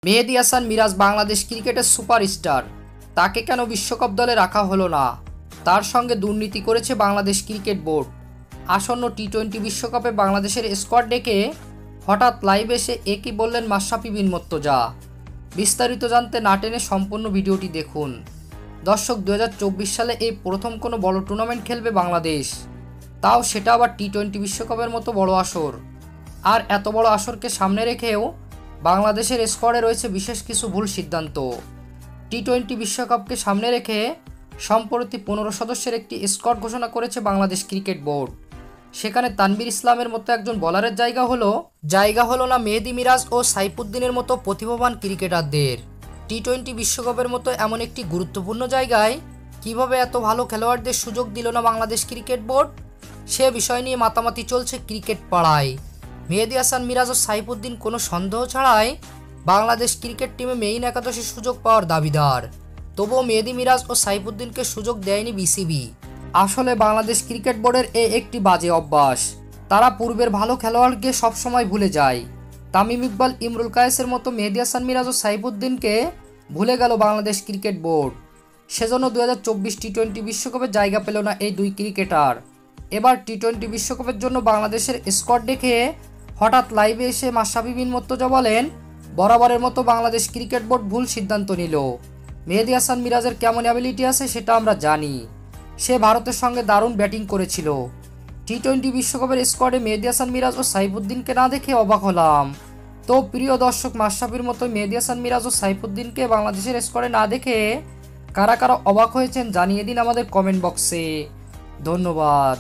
মেহেদী হাসান মিরাজ বাংলাদেশ ক্রিকেটের সুপারস্টার, তাকে কেন বিশ্বকাপ দলে রাখা হলো না? তার সঙ্গে দুর্নীতি করেছে বাংলাদেশ ক্রিকেট বোর্ড। আসন্ন টি-20 বিশ্বকাপে বাংলাদেশের স্কোয়াড ডেকে হঠাৎ লাইভ এসে একই বললেন মাশরাফি বিন মুর্তজা। বিস্তারিত জানতে না টেনে সম্পূর্ণ ভিডিওটি দেখুন। দর্শক, 2024 সালে এই প্রথম কোনো বড় টুর্নামেন্ট খেলবে বাংলাদেশ, তাও সেটা আবার টি-20 বিশ্বকাপের মতো বড় আসর। আর এত বড় আসরকে সামনে রেখেও বাংলাদেশের স্কোয়াডে রয়েছে বিশেষ কিছু ভুল সিদ্ধান্ত। টি-20 বিশ্বকাপকে সামনে রেখে সম্প্রতি 15 সদস্যের একটি স্কোয়াড ঘোষণা করেছে বাংলাদেশ ক্রিকেট বোর্ড। সেখানে তানভীর ইসলামের মতো একজন বোলারের জায়গা হলো না মেহেদী মিরাজ ও সাইফুদ্দিনের মতো প্রতিভাবান ক্রিকেটারদের। টি-20 বিশ্বকাপের মতো এমন একটি গুরুত্বপূর্ণ জায়গায় কিভাবে এত ভালো খেলোয়াড়দের সুযোগ দিল না বাংলাদেশ ক্রিকেট বোর্ড, সে বিষয় নিয়ে মাতামাতি চলছে ক্রিকেট পাড়ায়। মেহেদী হাসান মিরাজ ও সাইফুদ্দিন কোনো সন্দেহ ছাড়াই বাংলাদেশ ক্রিকেট টিমে মেইন একাদশে সুযোগ পাওয়ার দাবিদার। তবুও মেহেদী মিরাজ ও সাইফুদ্দিনকে সুযোগ দেয়নি বিসিবি। আসলে বাংলাদেশ ক্রিকেট বোর্ডের একটি বাজে অভ্যাস, তারা পূর্বের ভালো খেলোয়াড়কে সবসময় ভুলে যায়। তামিম ইকবাল, ইমরুল কায়েসের মতো মেহেদী হাসান মিরাজ ও সাইফুদ্দিনকে ভুলে গেল বাংলাদেশ ক্রিকেট বোর্ড। সেজন্য 2024 টি-20 বিশ্বকাপে জায়গা পেল না এই দুই ক্রিকেটার। এবার টি-20 বিশ্বকাপের জন্য বাংলাদেশের স্কোয়াড দেখে হঠাৎ লাইভে এসে মাশরাফি বিন মুর্তজা বলেন, বরাবরের মতো বাংলাদেশ ক্রিকেট বোর্ড ভুল সিদ্ধান্ত নিল। মেহেদী হাসান মিরাজের কেমন অ্যাবিলিটি আছে সেটা আমরা জানি, সে ভারতের সঙ্গে দারুণ ব্যাটিং করেছিল। টি-20 বিশ্বকাপের স্কোয়াডে মেহেদী হাসান মিরাজ ও সাইফুদ্দিনকে না দেখে অবাক হলাম। তো প্রিয় দর্শক, মাশরাফির মতো মেহেদী হাসান মিরাজ ও সাইফুদ্দিনকে বাংলাদেশের স্কোয়াডে না দেখে কারা কারা অবাক হয়েছেন জানিয়ে দিন আমাদের কমেন্ট বক্সে। ধন্যবাদ।